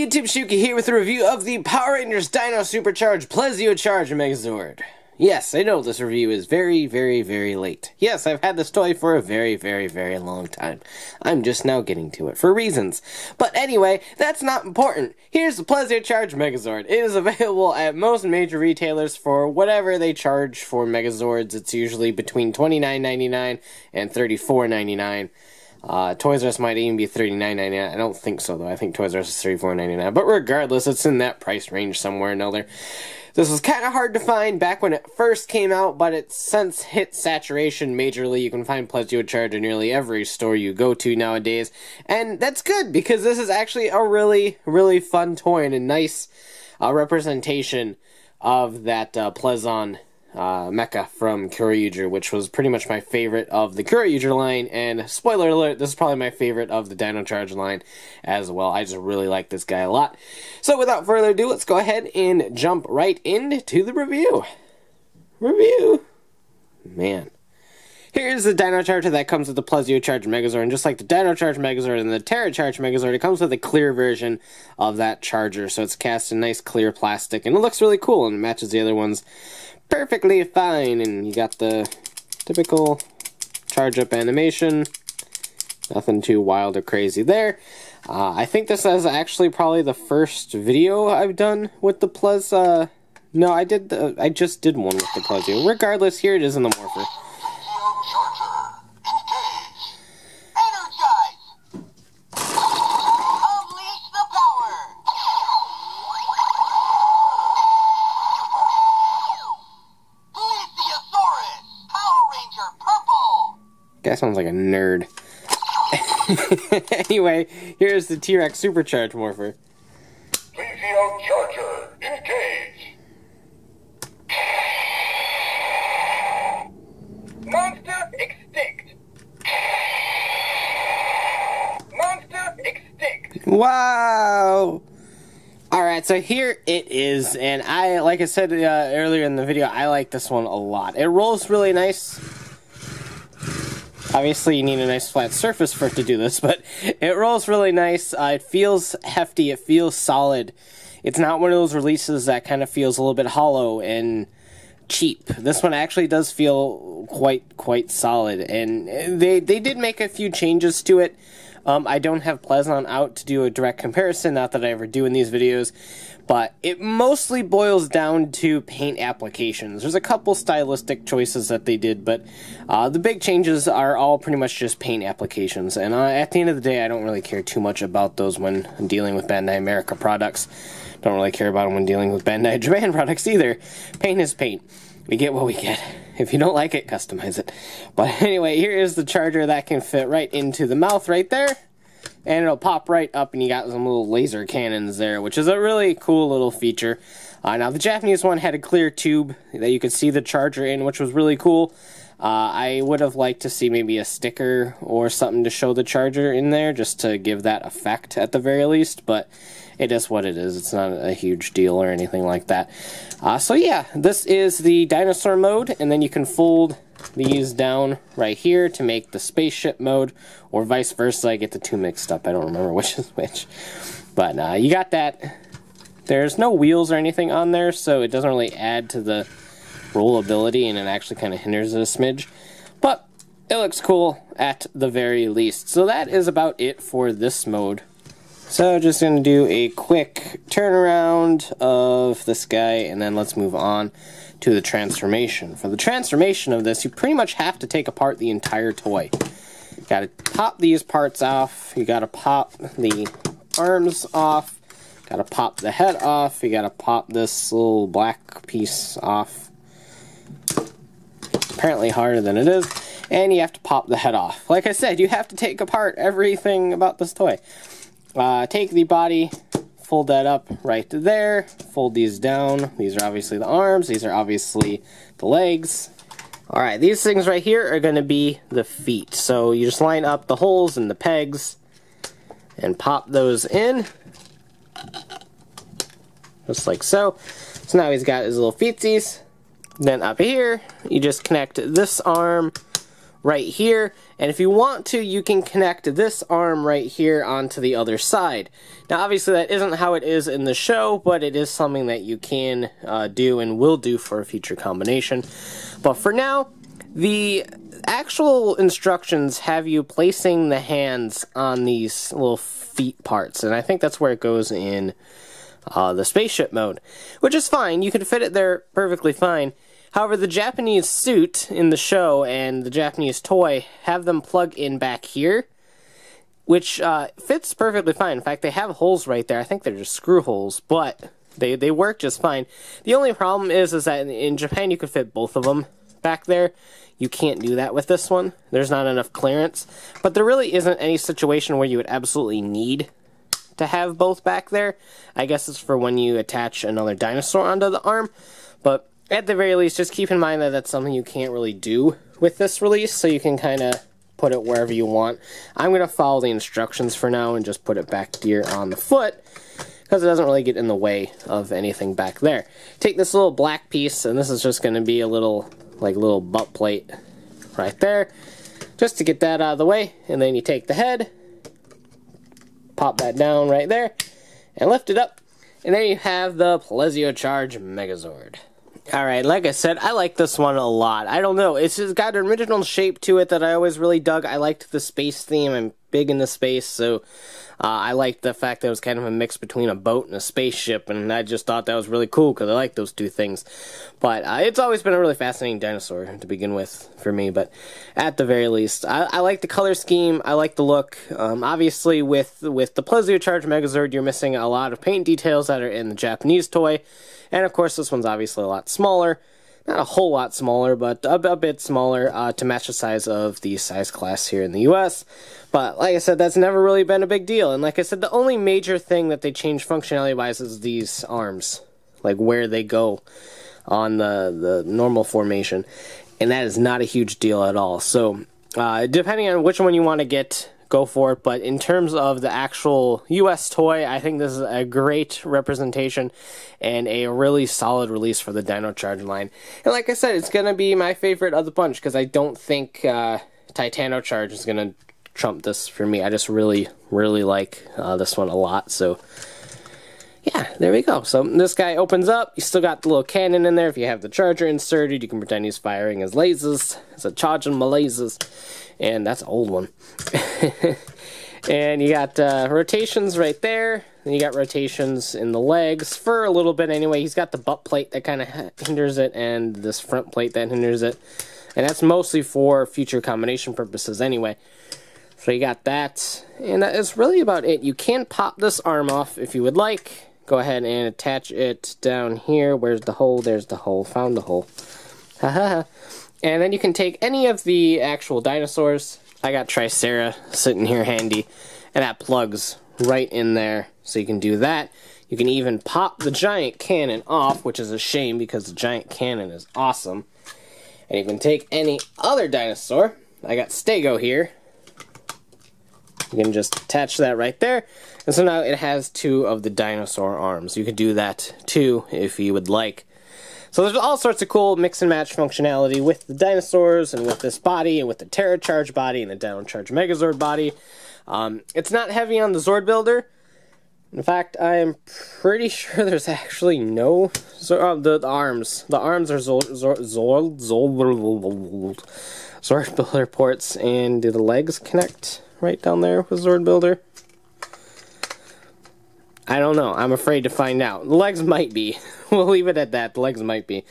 Hey YouTube, Shuki here with a review of the Power Rangers Dino Supercharged Plesio Charge Megazord. Yes, I know this review is very late. Yes, I've had this toy for a very long time. I'm just now getting to it for reasons. But anyway, that's not important. Here's the Plesio Charge Megazord. It is available at most major retailers for whatever they charge for Megazords. It's usually between $29.99 and $34.99. Toys R Us might even be $39.99. I don't think so, though. I think Toys R Us is $34.99. But regardless, it's in that price range somewhere or another. This was kind of hard to find back when it first came out, but it's since hit saturation majorly. You can find Plesio Charge in nearly every store you go to nowadays. And that's good, because this is actually a really fun toy and a nice representation of that Plesion mecha from Kyoryuger, which was pretty much my favorite of the Kyoryuger line, and spoiler alert, this is probably my favorite of the Dino Charge line as well. I just really like this guy a lot. So without further ado, let's go ahead and jump right into the review. Man. Here's the Dino Charger that comes with the Plesio Charge Megazord, and just like the Dino Charge Megazord and the T-Rex Charge Megazord, it comes with a clear version of that charger, so it's cast in nice clear plastic, and it looks really cool, and it matches the other ones perfectly fine. And you got the typical charge-up animation, nothing too wild or crazy there. I think this is actually probably the first video I've done with the no, I just did one with the Plesio. Regardless, here it is in the morpher. Guy sounds like a nerd. Anyway, here's the T-Rex Supercharge Morpher. Plesio Charger, engage! Monster extinct! Monster extinct! Wow! Alright, so here it is, and like I said earlier in the video, I like this one a lot. It rolls really nice. Obviously, you need a nice flat surface for it to do this, but it rolls really nice. It feels hefty. It feels solid. It's not one of those releases that kind of feels a little bit hollow and cheap. This one actually does feel quite solid, and they did make a few changes to it. I don't have Plesion out to do a direct comparison, not that I ever do in these videos, but it mostly boils down to paint applications. There's a couple stylistic choices that they did, but the big changes are all pretty much just paint applications, and at the end of the day, I don't really care too much about those when dealing with Bandai America products. Don't really care about them when dealing with Bandai Japan products either. Paint is paint. We get what we get. If you don't like it, customize it. But anyway, here is the charger that can fit right into the mouth right there. And it'll pop right up, and you got some little laser cannons there, which is a really cool little feature. Now, the Japanese one had a clear tube that you could see the charger in, which was really cool. I would have liked to see maybe a sticker or something to show the charger in there, just to give that effect at the very least, but it is what it is. It's not a huge deal or anything like that. So yeah, this is the dinosaur mode, and then you can fold these down right here to make the spaceship mode, or vice versa. I get the two mixed up. I don't remember which is which. But you got that. There's no wheels or anything on there, so it doesn't really add to the rollability, and it actually kind of hinders it a smidge. But it looks cool at the very least. So that is about it for this mode. So just going to do a quick turnaround of this guy, and then let's move on to the transformation. For the transformation of this, you pretty much have to take apart the entire toy. Got to pop these parts off, you got to pop the arms off, got to pop the head off, you got to pop this little black piece off. Apparently harder than it is, and you have to pop the head off. Like I said, you have to take apart everything about this toy. Take the body, fold that up right there, fold these down. These are obviously the arms, these are obviously the legs. Alright, these things right here are going to be the feet. So you just line up the holes and the pegs and pop those in. Just like so. So now he's got his little feetsies. Then up here, you just connect this arm right here, and if you want to, you can connect this arm right here onto the other side. Now obviously that isn't how it is in the show, but it is something that you can do and will do for a future combination. But for now, the actual instructions have you placing the hands on these little feet parts, and I think that's where it goes in the spaceship mode, which is fine. You can fit it there perfectly fine. However, the Japanese suit in the show and the Japanese toy have them plug in back here, which fits perfectly fine. In fact, they have holes right there. I think they're just screw holes, but they work just fine. The only problem is that in Japan you could fit both of them back there. You can't do that with this one. There's not enough clearance. But there really isn't any situation where you would absolutely need to have both back there. I guess it's for when you attach another dinosaur onto the arm, but at the very least, just keep in mind that that's something you can't really do with this release, so you can kind of put it wherever you want. I'm going to follow the instructions for now and just put it back here on the foot, because it doesn't really get in the way of anything back there. Take this little black piece, and this is just going to be a little, like, little butt plate right there, just to get that out of the way, and then you take the head, pop that down right there, and lift it up, and there you have the Plesio Charge Megazord. Alright, like I said, I like this one a lot. I don't know, it's just got an original shape to it that I always really dug. I liked the space theme. I'm big into space, so I liked the fact that it was kind of a mix between a boat and a spaceship, and I just thought that was really cool because I like those two things. But it's always been a really fascinating dinosaur to begin with for me, but at the very least, I like the color scheme, I like the look. Obviously, with the Plesio Charge Megazord, you're missing a lot of paint details that are in the Japanese toy, and of course this one's obviously a lot smaller. Not a whole lot smaller, but a bit smaller to match the size of the size class here in the US. But like I said, that's never really been a big deal. And like I said, the only major thing that they changed functionality-wise is these arms. Like where they go on the normal formation. And that is not a huge deal at all. So depending on which one you want to get, go for it. But in terms of the actual US toy, I think this is a great representation and a really solid release for the Dino Charge line. And like I said, it's going to be my favorite of the bunch because I don't think Titano Charge is going to trump this for me. I just really, really like this one a lot. So yeah, there we go. So this guy opens up. You still got the little cannon in there. If you have the charger inserted, you can pretend he's firing his lasers. It's a charging my lasers. And that's an old one. And you got rotations right there. And you got rotations in the legs for a little bit anyway. He's got the butt plate that kind of hinders it, and this front plate that hinders it. And that's mostly for future combination purposes anyway. So you got that. And that is really about it. You can pop this arm off if you would like. Go ahead and attach it down here. Where's the hole? There's the hole. Found the hole. Haha. And then you can take any of the actual dinosaurs. I got Tricera sitting here handy, and that plugs right in there, so you can do that. You can even pop the giant cannon off, which is a shame because the giant cannon is awesome. And you can take any other dinosaur. I got Stego here. You can just attach that right there. And so now it has two of the dinosaur arms. You could do that too if you would like. So there's all sorts of cool mix and match functionality with the dinosaurs and with this body and with the Terra Charge body and the Dino Charge Megazord body. It's not heavy on the Zord builder. In fact, I am pretty sure there's actually no the arms. The arms are Zord builder ports, and do the legs connect right down there with Zord builder? I don't know. I'm afraid to find out. The legs might be. We'll leave it at that. The legs might be.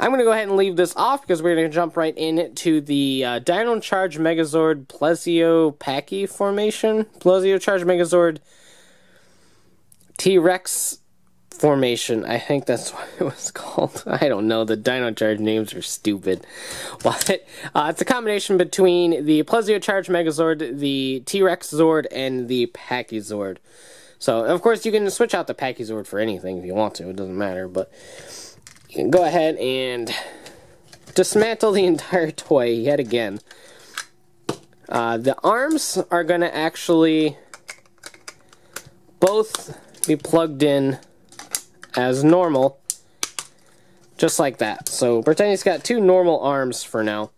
I'm going to go ahead and leave this off because we're going to jump right into the Dino Charge Megazord Plesio Packy formation. Plesio Charge Megazord T-Rex formation. I think that's what it was called. I don't know. The Dino Charge names are stupid. But it's a combination between the Plesio Charge Megazord, the T-Rex Zord, and the Packy Zord. So, of course, you can switch out the Packy Zord for anything if you want to. It doesn't matter, but you can go ahead and dismantle the entire toy yet again. The arms are going to actually both be plugged in as normal, just like that. So, pretend he's got two normal arms for now.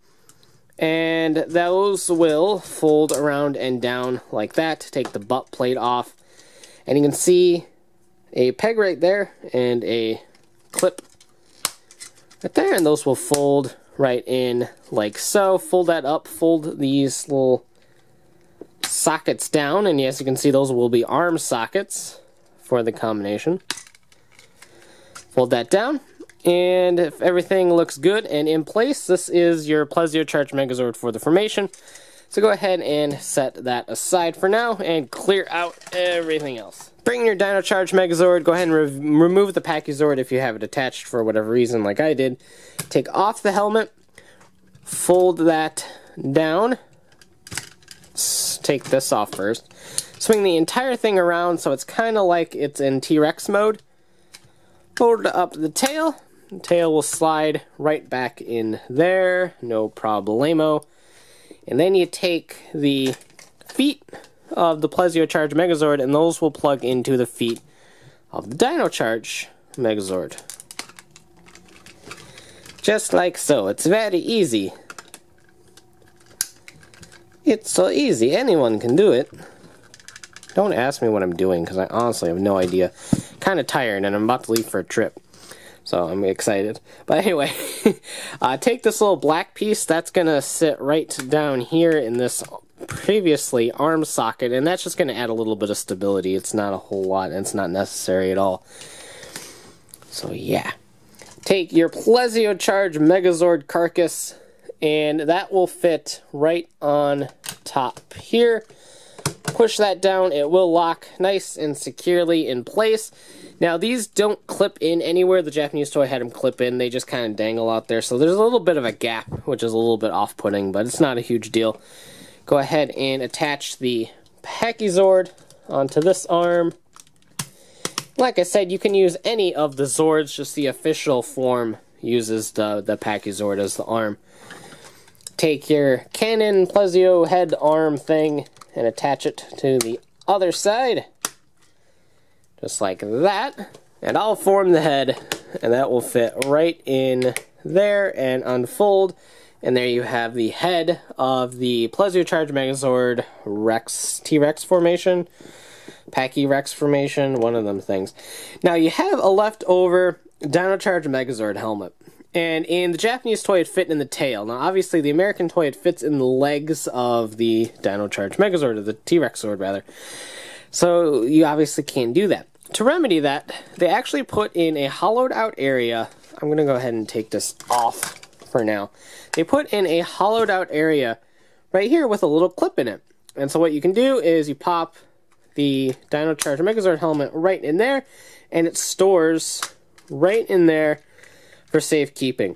And those will fold around and down like that. Take the butt plate off. And you can see a peg right there and a clip right there. And those will fold right in like so. Fold that up. Fold these little sockets down. And as you can see, those will be arm sockets for the combination. Fold that down. And if everything looks good and in place, this is your Plesio Charge Megazord for the formation. So go ahead and set that aside for now and clear out everything else. Bring your Dino Charge Megazord, go ahead and remove the Pachysord if you have it attached for whatever reason like I did. Take off the helmet, fold that down, take this off first. Swing the entire thing around so it's kind of like it's in T-Rex mode. Fold up the tail. The tail will slide right back in there, no problemo. And then you take the feet of the Plesio Charge Megazord, and those will plug into the feet of the Dino Charge Megazord. Just like so. It's very easy. It's so easy, anyone can do it. Don't ask me what I'm doing, because I honestly have no idea. Kind of tired, and I'm about to leave for a trip. So I'm excited. But anyway, take this little black piece. That's going to sit right down here in this previously arm socket. And that's just going to add a little bit of stability. It's not a whole lot, and it's not necessary at all. So yeah. Take your Plesio Charge Megazord carcass. And that will fit right on top here. Push that down. It will lock nice and securely in place. Now, these don't clip in anywhere. The Japanese toy had them clip in. They just kind of dangle out there. So there's a little bit of a gap, which is a little bit off-putting, but it's not a huge deal. Go ahead and attach the Pachysord onto this arm. Like I said, you can use any of the Zords. Just the official form uses the Pachysord as the arm. Take your cannon Plesio head arm thing and attach it to the other side. Just like that. And I'll form the head, and that will fit right in there and unfold. And there you have the head of the Plesio Charge Megazord T-Rex formation. Pachy-Rex formation, one of them things. Now you have a leftover Dino Charge Megazord helmet. And in the Japanese toy, it fit in the tail. Now, obviously, the American toy, it fits in the legs of the Dino Charge Megazord, or the T-Rex Zord, rather. So, you obviously can't do that. To remedy that, they actually put in a hollowed-out area. I'm going to go ahead and take this off for now. They put in a hollowed-out area right here with a little clip in it. And so what you can do is you pop the Dino Charge Megazord helmet right in there, and it stores right in there for safekeeping.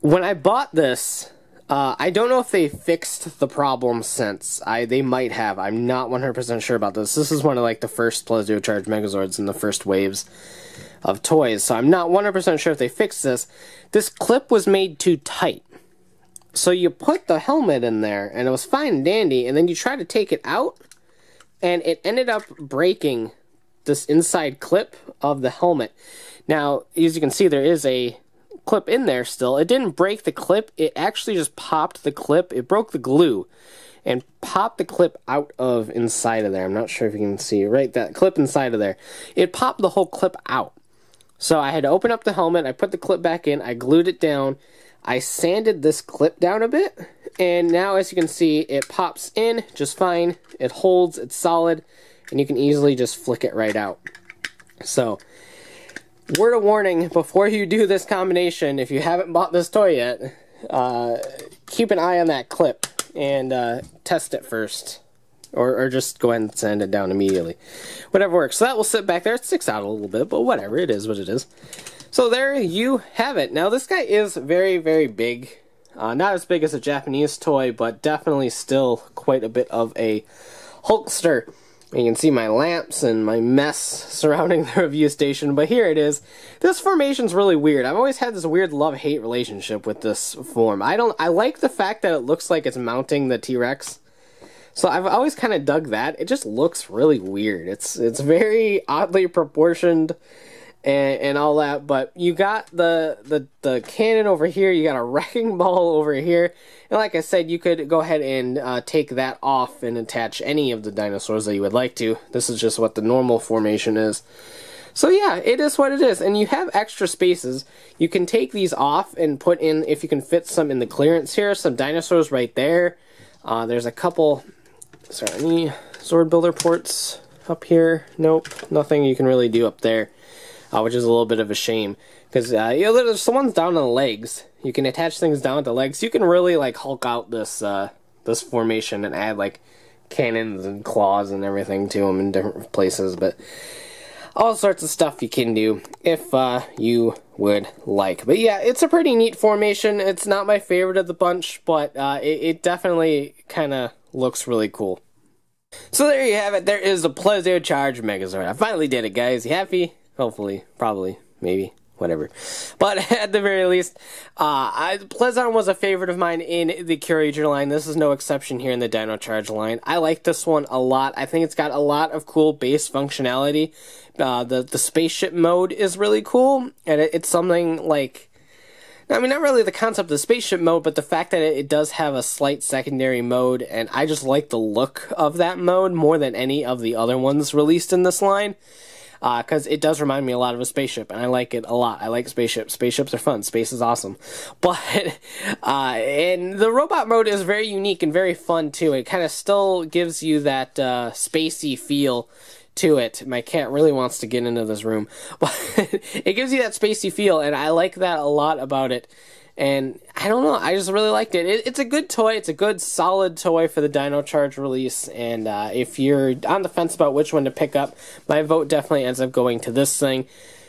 When I bought this, I don't know if they fixed the problem since. They might have. I'm not 100% sure about this. This is one of like the first Plesio Charge Megazords in the first waves of toys, so I'm not 100% sure if they fixed this. This clip was made too tight. So you put the helmet in there, and it was fine and dandy, and then you try to take it out, and it ended up breaking this inside clip of the helmet. Now, as you can see, there is a clip in there still. It didn't break the clip. It actually just popped the clip. It broke the glue and popped the clip out of inside of there. I'm not sure if you can see right that clip inside of there. It popped the whole clip out. So I had to open up the helmet. I put the clip back in. I glued it down. I sanded this clip down a bit. And now, as you can see, it pops in just fine. It holds. It's solid. And you can easily just flick it right out. So, word of warning, before you do this combination, if you haven't bought this toy yet, keep an eye on that clip and test it first. Or just go ahead and sand it down immediately. Whatever works. So that will sit back there. It sticks out a little bit, but whatever. It is what it is. So there you have it. Now this guy is very, very big. Not as big as a Japanese toy, but definitely still quite a bit of a Hulkster. You can see my lamps and my mess surrounding the review station, but here it is. This formation's really weird. I've always had this weird love-hate relationship with this form. I like the fact that it looks like it's mounting the T-Rex. So I've always kind of dug that. It just looks really weird. It's very oddly proportioned, and all that. But you got the cannon over here. You got a wrecking ball over here. And like I said, you could go ahead and take that off and attach any of the dinosaurs that you would like to. This is just what the normal formation is. So yeah, it is what it is. And you have extra spaces. You can take these off and put in, if you can fit some in the clearance here, some dinosaurs right there. There's a couple, is there any Zord Builder ports up here? Nope, nothing you can really do up there, which is a little bit of a shame. Because there's the ones down on the legs. You can attach things down at the legs. You can really like Hulk out this this formation and add like cannons and claws and everything to them in different places. But all sorts of stuff you can do if you would like. But yeah, it's a pretty neat formation. It's not my favorite of the bunch, but it definitely kind of looks really cool. So there you have it. There is the Plesio Charge Megazord. I finally did it, guys. You happy? Hopefully. Probably. Maybe. Whatever. But at the very least, Plesiosaur was a favorite of mine in the Curator line. This is no exception here in the Dino Charge line. I like this one a lot. I think it's got a lot of cool base functionality. The Spaceship Mode is really cool, and it's something like, I mean, not really the concept of the Spaceship Mode, but the fact that it does have a slight secondary mode, and I just like the look of that mode more than any of the other ones released in this line. Because it does remind me a lot of a spaceship, and I like it a lot. I like spaceships. Spaceships are fun. Space is awesome. But, and the robot mode is very unique and very fun, too. It kind of still gives you that, spacey feel to it. My cat really wants to get into this room. But it gives you that spacey feel, and I like that a lot about it. And I don't know, I just really liked it. It's a good toy. It's a good, solid toy for the Dino Charge release. And if you're on the fence about which one to pick up, my vote definitely ends up going to this thing.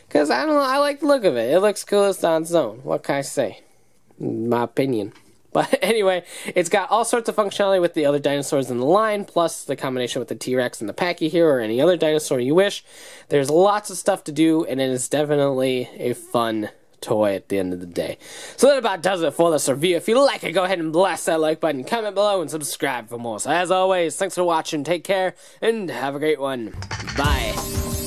Because, I don't know, I like the look of it. It looks cool as on its own. What can I say? My opinion. But anyway, it's got all sorts of functionality with the other dinosaurs in the line, plus the combination with the T-Rex and the Packy here, or any other dinosaur you wish. There's lots of stuff to do, and it is definitely a fun toy at the end of the day. So that about does it for this review. If you like it, go ahead and blast that like button, comment below, and subscribe for more. So as always, thanks for watching, take care, and have a great one. Bye.